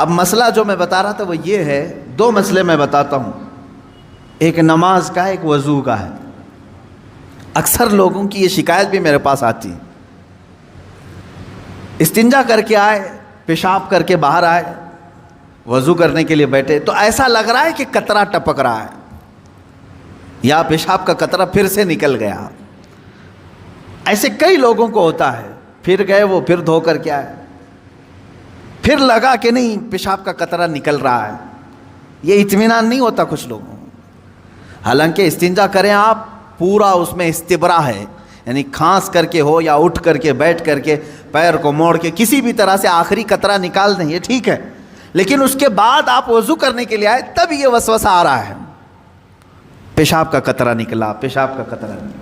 اب مسئلہ جو میں بتا رہا تھا وہ یہ ہے، دو مسئلے میں بتاتا ہوں، ایک نماز کا ایک وضو کا ہے۔ اکثر لوگوں کی یہ شکایت بھی میرے پاس آتی ہے، استنجا کر کے آئے، پیشاب کر کے باہر آئے، وضو کرنے کے لیے بیٹھے تو ایسا لگ رہا ہے کہ قطرہ ٹپک رہا ہے یا پیشاب کا قطرہ پھر سے نکل گیا۔ ایسے کئی لوگوں کو ہوتا ہے، پھر گئے وہ پھر دھو کر کے آئے، پھر لگا کہ نہیں پیشاب کا قطرہ نکل رہا ہے، یہ اطمینان نہیں ہوتا کچھ لوگوں کو۔ حالانکہ استنجا کریں آپ، پورا اس میں استبرا ہے، یعنی کھانس کر کے ہو یا اٹھ کر کے بیٹھ کر کے پیر کو موڑ کے کسی بھی طرح سے آخری قطرہ نکال دیں، یہ ٹھیک ہے، لیکن اس کے بعد آپ وضو کرنے کے لیے آئے تب یہ وسوسہ آ رہا ہے، پیشاب کا قطرہ نکلا، پیشاب کا قطرہ نکلا۔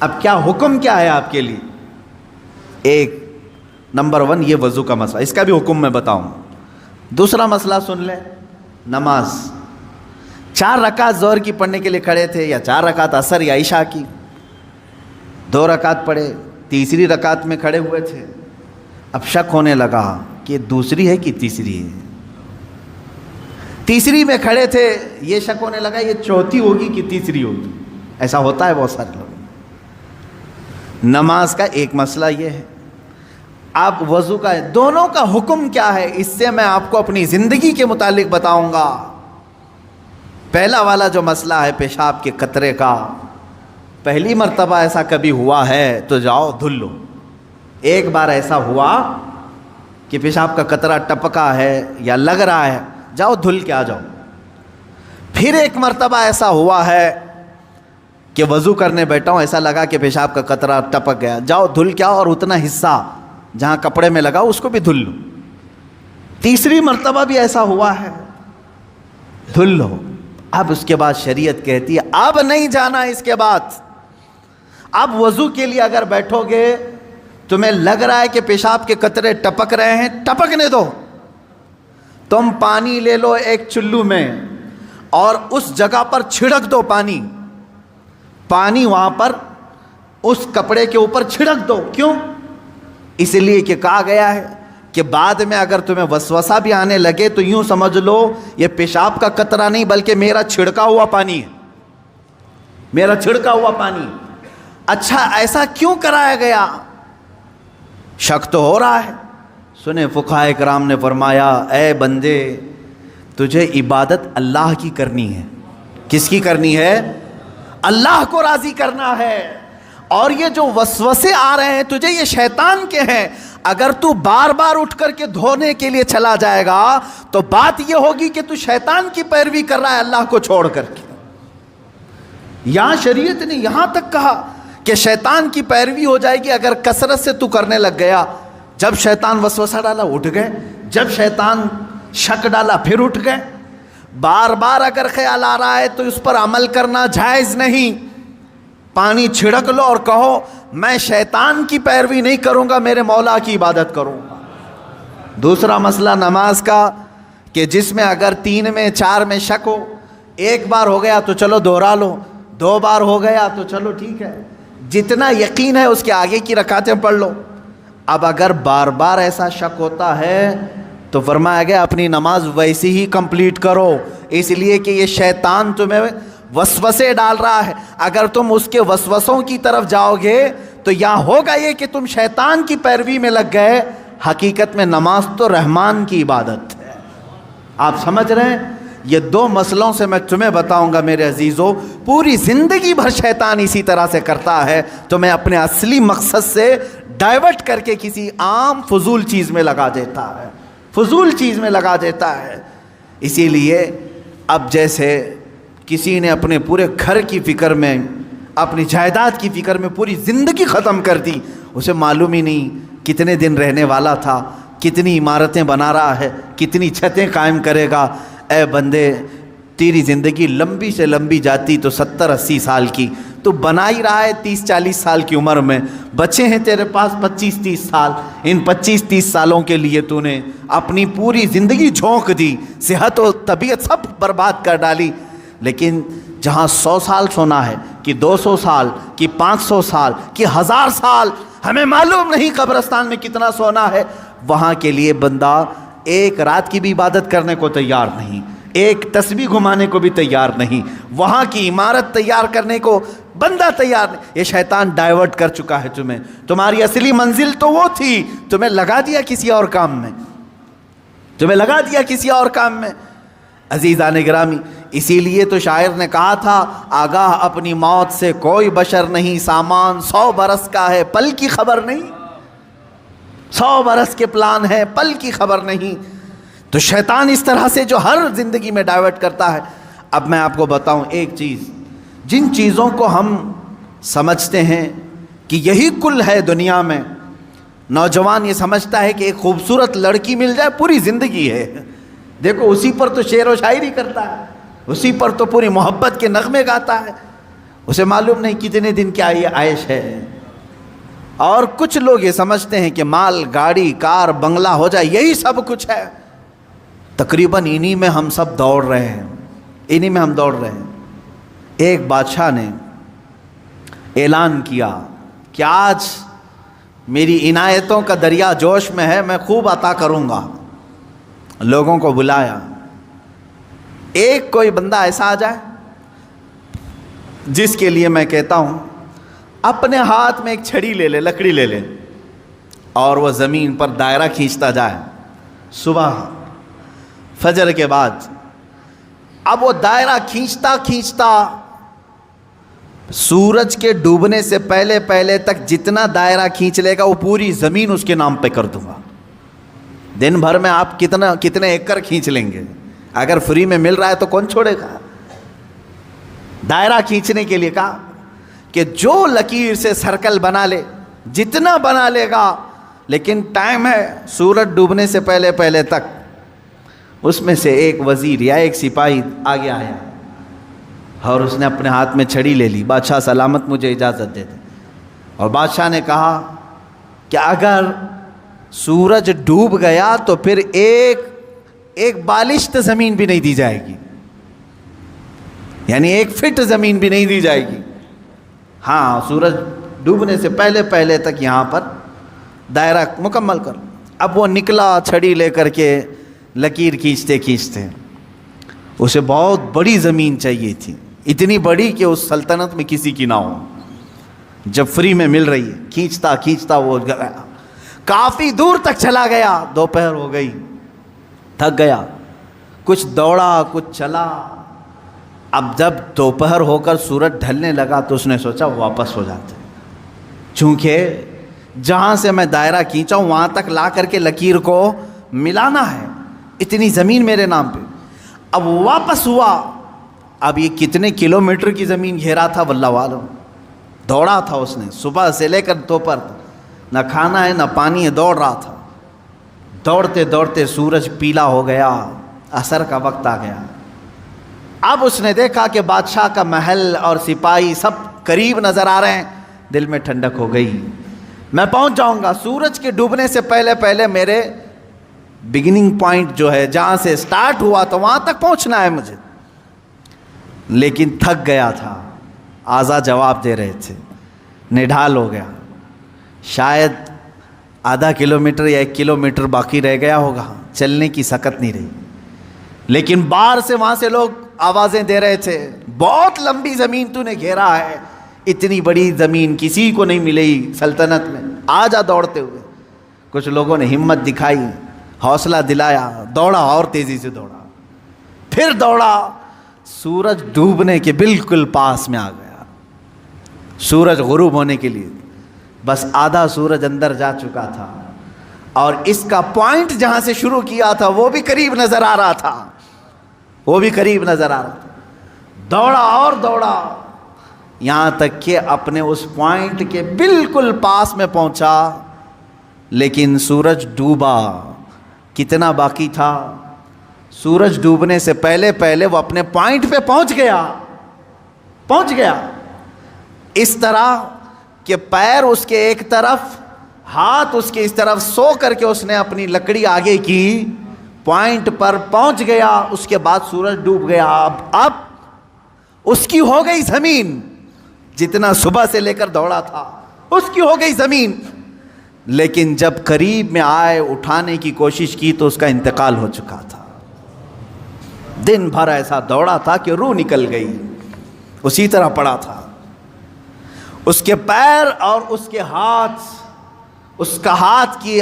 اب کیا حکم کیا ہے آپ کے لیے؟ ایک نمبر 1 یہ وضو کا مسئلہ، اس کا بھی حکم میں بتاؤں۔ دوسرا مسئلہ سن لیں، نماز 4 رکعت ظہر کی پڑھنے کے لیے کھڑے تھے، یا 4 رکعت عصر یا عشاء کی، 2 رکعت پڑھے، تیسری رکعت میں کھڑے ہوئے تھے، اب شک ہونے لگا کہ دوسری ہے کہ تیسری ہے، تیسری میں کھڑے تھے، یہ شک ہونے لگا یہ چوتھی ہوگی کہ تیسری ہوگی۔ ایسا ہوتا ہے بہت سارے لوگ۔ نماز کا ایک مسئلہ یہ ہے، آپ وضو کا ہے، دونوں کا حکم کیا ہے اس سے میں آپ کو اپنی زندگی کے متعلق بتاؤں گا۔ پہلا والا جو مسئلہ ہے پیشاب کے قطرے کا، پہلی مرتبہ ایسا کبھی ہوا ہے تو جاؤ دھل لو۔ ایک بار ایسا ہوا کہ پیشاب کا قطرہ ٹپکا ہے یا لگ رہا ہے، جاؤ دھل کے آ جاؤ۔ پھر ایک مرتبہ ایسا ہوا ہے کہ وضو کرنے بیٹھا ہوں، ایسا لگا کہ پیشاب کا قطرہ ٹپک گیا، جاؤ دھل کے آؤ اور اتنا حصہ جہاں کپڑے میں لگا اس کو بھی دھل لو۔ تیسری مرتبہ بھی ایسا ہوا ہے، دھل لو۔ اب اس کے بعد شریعت کہتی ہے اب نہیں جانا، اس کے بعد اب وضو کے لیے اگر بیٹھو گے تمہیں لگ رہا ہے کہ پیشاب کے قطرے ٹپک رہے ہیں، ٹپکنے دو، تم پانی لے لو ایک چلو میں اور اس جگہ پر چھڑک دو، پانی وہاں پر اس کپڑے کے اوپر چھڑک دو۔ کیوں؟ اس لیے کہ کہا گیا ہے کہ بعد میں اگر تمہیں وسوسہ بھی آنے لگے تو یوں سمجھ لو یہ پیشاب کا قطرہ نہیں بلکہ میرا چھڑکا ہوا پانی ہے، میرا چھڑکا ہوا پانی۔ اچھا ایسا کیوں کرایا گیا؟ شک تو ہو رہا ہے۔ سنیں فقہائے کرام نے فرمایا اے بندے تجھے عبادت اللہ کی کرنی ہے۔ کس کی کرنی ہے؟ اللہ کو راضی کرنا ہے، اور یہ جو وسوسے آ رہے ہیں تجھے یہ شیطان کے ہیں۔ اگر تو بار بار اٹھ کر کے دھونے کے لیے چلا جائے گا تو بات یہ ہوگی کہ تو شیطان کی پیروی کر رہا ہے اللہ کو چھوڑ کر کے۔ یہاں شریعت نے یہاں تک کہا کہ شیطان کی پیروی ہو جائے گی اگر کثرت سے تو کرنے لگ گیا۔ جب شیطان وسوسہ ڈالا اٹھ گئے، جب شیطان شک ڈالا پھر اٹھ گئے۔ بار بار اگر خیال آ رہا ہے تو اس پر عمل کرنا جائز نہیں۔ پانی چھڑک لو اور کہو میں شیطان کی پیروی نہیں کروں گا، میرے مولا کی عبادت کروں گا۔ دوسرا مسئلہ نماز کا کہ جس میں اگر 3 میں 4 میں شک ہو، ایک بار ہو گیا تو چلو دوہرا لو، 2 بار ہو گیا تو چلو ٹھیک ہے، جتنا یقین ہے اس کے آگے کی رکعتیں پڑھ لو۔ اب اگر بار بار ایسا شک ہوتا ہے تو فرمایا گیا اپنی نماز ویسی ہی کمپلیٹ کرو، اس لیے کہ یہ شیطان تمہیں وسوسے ڈال رہا ہے۔ اگر تم اس کے وسوسوں کی طرف جاؤ گے تو یہاں ہوگا یہ کہ تم شیطان کی پیروی میں لگ گئے۔ حقیقت میں نماز تو رحمان کی عبادت ہے۔ آپ سمجھ رہے ہیں؟ یہ 2 مسئلوں سے میں تمہیں بتاؤں گا میرے عزیزو، پوری زندگی بھر شیطان اسی طرح سے کرتا ہے، تمہیں اپنے اصلی مقصد سے ڈائیورٹ کر کے کسی عام فضول چیز میں لگا دیتا ہے، فضول چیز میں لگا دیتا ہے۔ اسی لیے اب جیسے کسی نے اپنے پورے گھر کی فکر میں، اپنی جائیداد کی فکر میں پوری زندگی ختم کر دی، اسے معلوم ہی نہیں کتنے دن رہنے والا تھا، کتنی عمارتیں بنا رہا ہے، کتنی چھتیں قائم کرے گا۔ اے بندے تیری زندگی لمبی سے لمبی جاتی تو 70-80 سال کی، تو بنا ہی رہا ہے 30-40 سال کی عمر میں، بچے ہیں تیرے پاس 25-30 سال، ان 25-30 سالوں کے لیے تو نے اپنی پوری زندگی جھونک دی، صحت و طبیعت سب برباد کر ڈالی۔ لیکن جہاں 100 سال سونا ہے کہ 200 سال کہ 500 سال کہ 1000 سال، ہمیں معلوم نہیں قبرستان میں کتنا سونا ہے، وہاں کے لیے بندہ ایک رات کی بھی عبادت کرنے کو تیار نہیں، ایک تسبیح گھمانے کو بھی تیار نہیں، وہاں کی عمارت تیار کرنے کو بندہ تیار نہیں۔ یہ شیطان ڈائیورٹ کر چکا ہے تمہیں، تمہاری اصلی منزل تو وہ تھی، تمہیں لگا دیا کسی اور کام میں، تمہیں لگا دیا کسی اور کام میں۔ عزیزان گرامی، اسی لیے تو شاعر نے کہا تھا، آگاہ اپنی موت سے کوئی بشر نہیں، سامان 100 برس کا ہے پل کی خبر نہیں، 100 برس کے پلان ہے پل کی خبر نہیں۔ تو شیطان اس طرح سے جو ہر زندگی میں ڈائیورٹ کرتا ہے۔ اب میں آپ کو بتاؤں ایک چیز، جن چیزوں کو ہم سمجھتے ہیں کہ یہی کل ہے دنیا میں، نوجوان یہ سمجھتا ہے کہ ایک خوبصورت لڑکی مل جائے پوری زندگی ہے، دیکھو اسی پر تو شعر و شاعری کرتا ہے، اسی پر تو پوری محبت کے نغمے گاتا ہے، اسے معلوم نہیں کتنے دن کیا یہ عائش ہے۔ اور کچھ لوگ یہ سمجھتے ہیں کہ مال، گاڑی، کار، بنگلہ ہو جائے یہی سب کچھ ہے۔ تقریباً انہی میں ہم سب دوڑ رہے ہیں، انہی میں ہم دوڑ رہے ہیں۔ ایک بادشاہ نے اعلان کیا کہ آج میری عنایتوں کا دریا جوش میں ہے، میں خوب عطا کروں گا۔ لوگوں کو بلایا، ایک کوئی بندہ ایسا آ جائے جس کے لیے میں کہتا ہوں اپنے ہاتھ میں ایک چھڑی لے لے، لکڑی لے لے، اور وہ زمین پر دائرہ کھینچتا جائے صبح فجر کے بعد۔ اب وہ دائرہ کھینچتا کھینچتا سورج کے ڈوبنے سے پہلے پہلے تک جتنا دائرہ کھینچ لے گا وہ پوری زمین اس کے نام پہ کر دوں گا۔ دن بھر میں آپ کتنے ایکڑ کھینچ لیں گے؟ اگر فری میں مل رہا ہے تو کون چھوڑے گا؟ دائرہ کھینچنے کے لیے کہا کہ جو لکیر سے سرکل بنا لے، جتنا بنا لے گا، لیکن ٹائم ہے سورج ڈوبنے سے پہلے پہلے تک۔ اس میں سے ایک وزیر یا ایک سپاہی آگے آیا اور اس نے اپنے ہاتھ میں چھڑی لے لی، بادشاہ سلامت مجھے اجازت دے دے۔ اور بادشاہ نے کہا کہ اگر سورج ڈوب گیا تو پھر ایک بالشت زمین بھی نہیں دی جائے گی، یعنی 1 فٹ زمین بھی نہیں دی جائے گی۔ ہاں، سورج ڈوبنے سے پہلے پہلے تک یہاں پر دائرہ مکمل کر۔ اب وہ نکلا چھڑی لے کر کے، لکیر کھینچتے کھینچتے، اسے بہت بڑی زمین چاہیے تھی، اتنی بڑی کہ اس سلطنت میں کسی کی نہ ہو، جب فری میں مل رہی ہے۔ کھینچتا کھینچتا وہ گیا، کافی دور تک چلا گیا، دوپہر ہو گئی، تھک گیا، کچھ دوڑا کچھ چلا۔ اب جب دوپہر ہو کر سورج ڈھلنے لگا تو اس نے سوچا واپس ہو جاتے، چونکہ جہاں سے میں دائرہ کھینچا ہوں وہاں تک لا کر کے لکیر کو ملانا ہے، اتنی زمین میرے نام پہ۔ اب واپس ہوا، اب یہ کتنے کلومیٹر کی زمین گھیرا تھا واللہ عالم، دوڑا تھا اس نے صبح سے لے کر دوپہر تک، نہ کھانا ہے نہ پانی ہے، دوڑ رہا تھا۔ دوڑتے دوڑتے سورج پیلا ہو گیا، عصر کا وقت آ گیا۔ اب اس نے دیکھا کہ بادشاہ کا محل اور سپاہی سب قریب نظر آ رہے ہیں، دل میں ٹھنڈک ہو گئی، میں پہنچ جاؤں گا سورج کے ڈوبنے سے پہلے پہلے، میرے بگننگ پوائنٹ جو ہے جہاں سے سٹارٹ ہوا تو وہاں تک پہنچنا ہے مجھے۔ لیکن تھک گیا تھا، اعضا جواب دے رہے تھے، نڈھال ہو گیا، شاید آدھا کلومیٹر یا 1 کلومیٹر باقی رہ گیا ہوگا، چلنے کی سکت نہیں رہی۔ لیکن باہر سے وہاں سے لوگ آوازیں دے رہے تھے، بہت لمبی زمین تو نے گھیرا ہے، اتنی بڑی زمین کسی کو نہیں ملی سلطنت میں، آ جا دوڑتے ہوئے۔ کچھ لوگوں نے ہمت دکھائی، حوصلہ دلایا، دوڑا اور تیزی سے دوڑا، پھر دوڑا، سورج ڈوبنے کے بالکل پاس میں آ گیا، سورج غروب ہونے کے لیے بس آدھا سورج اندر جا چکا تھا، اور اس کا پوائنٹ جہاں سے شروع کیا تھا وہ بھی قریب نظر آ رہا تھا، وہ بھی قریب نظر آ رہا تھا۔ دوڑا اور دوڑا، یہاں تک کہ اپنے اس پوائنٹ کے بالکل پاس میں پہنچا، لیکن سورج ڈوبا۔ کتنا باقی تھا؟ سورج ڈوبنے سے پہلے پہلے وہ اپنے پوائنٹ پہ پہنچ گیا، اس طرح کہ پیر اس کے ایک طرف، ہاتھ اس کے اس طرف، سو کر کے اس نے اپنی لکڑی آگے کی، پوائنٹ پر پہنچ گیا۔ اس کے بعد سورج ڈوب گیا، اب اس کی ہو گئی زمین، جتنا صبح سے لے کر دوڑا تھا اس کی ہو گئی زمین۔ لیکن جب قریب میں آئے اٹھانے کی کوشش کی تو اس کا انتقال ہو چکا تھا. دن بھر ایسا دوڑا تھا کہ روح نکل گئی، اسی طرح پڑا تھا. اس کے پیر اور اس کے ہاتھ، اس کا ہاتھ کی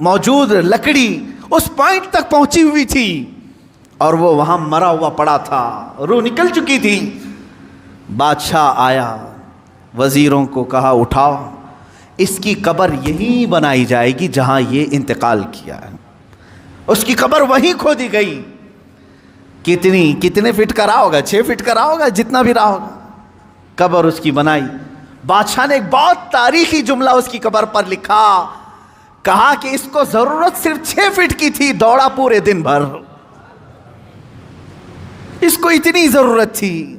موجود لکڑی اس پوائنٹ تک پہنچی ہوئی تھی اور وہ وہاں مرا ہوا پڑا تھا، روح نکل چکی تھی. بادشاہ آیا، وزیروں کو کہا اٹھاؤ، اس کی قبر یہیں بنائی جائے گی جہاں یہ انتقال کیا ہے. اس کی قبر وہیں کھودی گئی. کتنے فٹ کا رہا ہوگا؟ 6 فٹ کا رہا ہوگا، جتنا بھی رہا ہوگا. قبر اس کی بنائی. بادشاہ نے ایک بہت تاریخی جملہ اس کی قبر پر لکھا، کہا کہ اس کو ضرورت صرف 6 فٹ کی تھی، دوڑا پورے دن بھر، اس کو اتنی ضرورت تھی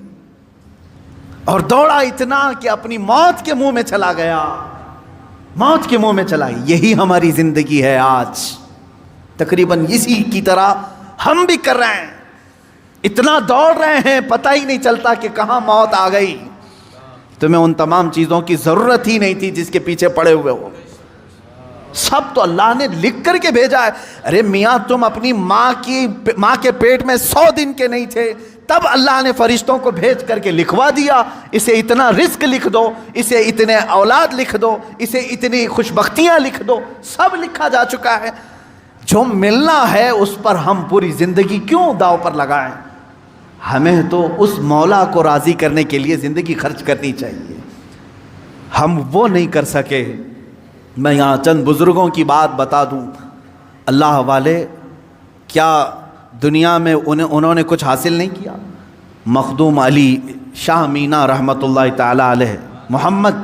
اور دوڑا اتنا کہ اپنی موت کے منہ میں چلا گیا، موت کے منہ میں چلا گیا. یہی ہماری زندگی ہے آج، تقریباً اسی کی طرح ہم بھی کر رہے ہیں. اتنا دوڑ رہے ہیں، پتہ ہی نہیں چلتا کہ کہاں موت آ گئی. تمہیں ان تمام چیزوں کی ضرورت ہی نہیں تھی جس کے پیچھے پڑے ہوئے ہو. سب تو اللہ نے لکھ کر کے بھیجا ہے. ارے میاں تم اپنی ماں کے پیٹ میں 100 دن کے نہیں تھے، تب اللہ نے فرشتوں کو بھیج کر کے لکھوا دیا، اسے اتنا رزق لکھ دو، اسے اتنے اولاد لکھ دو، اسے اتنی خوشبختیاں لکھ دو. سب لکھا جا چکا ہے. جو ملنا ہے اس پر ہم پوری زندگی کیوں داؤ پر لگائیں؟ ہمیں تو اس مولا کو راضی کرنے کے لیے زندگی خرچ کرنی چاہیے. ہم وہ نہیں کر سکے. میں یہاں چند بزرگوں کی بات بتا دوں. اللہ والے کیا دنیا میں انہوں نے کچھ حاصل نہیں کیا؟ مخدوم علی شاہ مینا رحمۃ اللہ تعالی علیہ، محمد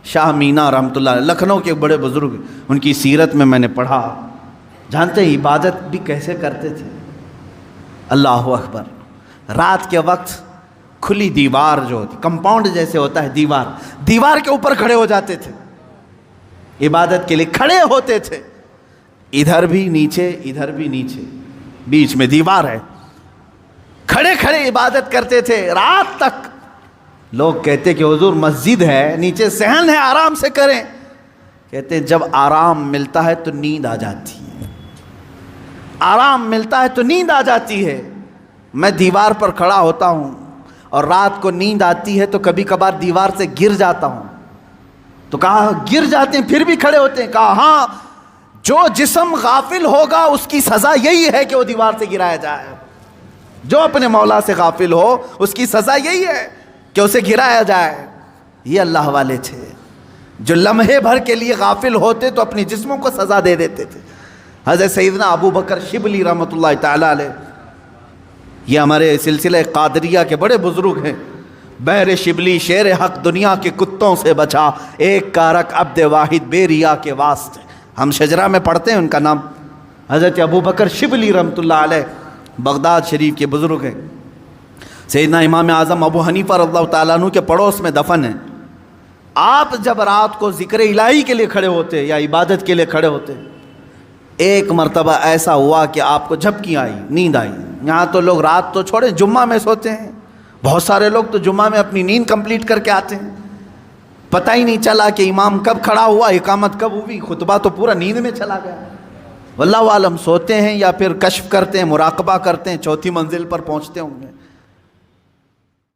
شاہ مینا رحمۃ اللہ علیہ، لکھنؤ کے بڑے بزرگ، ان کی سیرت میں نے پڑھا. جانتے ہیں عبادت بھی کیسے کرتے تھے؟ اللہ اکبر. رات کے وقت کھلی دیوار جو ہوتی، کمپاؤنڈ جیسے ہوتا ہے دیوار کے اوپر کھڑے ہو جاتے تھے، عبادت کے لیے کھڑے ہوتے تھے. ادھر بھی نیچے، ادھر بھی نیچے، بیچ میں دیوار ہے. کھڑے کھڑے عبادت کرتے تھے رات تک. لوگ کہتے کہ حضور مسجد ہے، نیچے صحن ہے، آرام سے کریں. کہتے جب آرام ملتا ہے تو نیند آ جاتی ہے، آرام ملتا ہے تو نیند آ جاتی ہے. میں دیوار پر کھڑا ہوتا ہوں اور رات کو نیند آتی ہے تو کبھی کبھار دیوار سے گر جاتا ہوں. تو کہا گر جاتے ہیں پھر بھی کھڑے ہوتے ہیں؟ کہا ہاں، جو جسم غافل ہوگا اس کی سزا یہی ہے کہ وہ دیوار سے گرایا جائے. جو اپنے مولا سے غافل ہو اس کی سزا یہی ہے کہ اسے گرایا جائے. یہ اللہ والے تھے جو لمحے بھر کے لیے غافل ہوتے تو اپنی جسموں کو سزا دے دیتے تھے. حضرت سیدنا ابو بکر شبلی رحمۃ اللہ تعالی علیہ، یہ ہمارے سلسلہ قادریہ کے بڑے بزرگ ہیں. بحر شبلی شیر حق دنیا کے کتوں سے بچا، ایک کارک عبد واحد بے ریا کے واسطے. ہم شجرہ میں پڑھتے ہیں ان کا نام. حضرت ابو بکر شبلی رحمۃ اللہ علیہ بغداد شریف کے بزرگ ہیں. سیدنا امام اعظم ابو حنیفہ رضی اللہ تعالیٰ عنہ کے پڑوس میں دفن ہیں. آپ جب رات کو ذکر الہی کے لیے کھڑے ہوتے یا عبادت کے لیے کھڑے ہوتے، ایک مرتبہ ایسا ہوا کہ آپ کو جھپکی آئی، نیند آئی. یہاں تو لوگ رات تو چھوڑیں جمعہ میں سوتے ہیں، بہت سارے لوگ تو جمعہ میں اپنی نیند کمپلیٹ کر کے آتے ہیں. پتہ ہی نہیں چلا کہ امام کب کھڑا ہوا، اقامت کب ہوئی، خطبہ تو پورا نیند میں چلا گیا. واللہ عالم سوتے ہیں یا پھر کشف کرتے ہیں، مراقبہ کرتے ہیں، 4تھی منزل پر پہنچتے ہوں گے.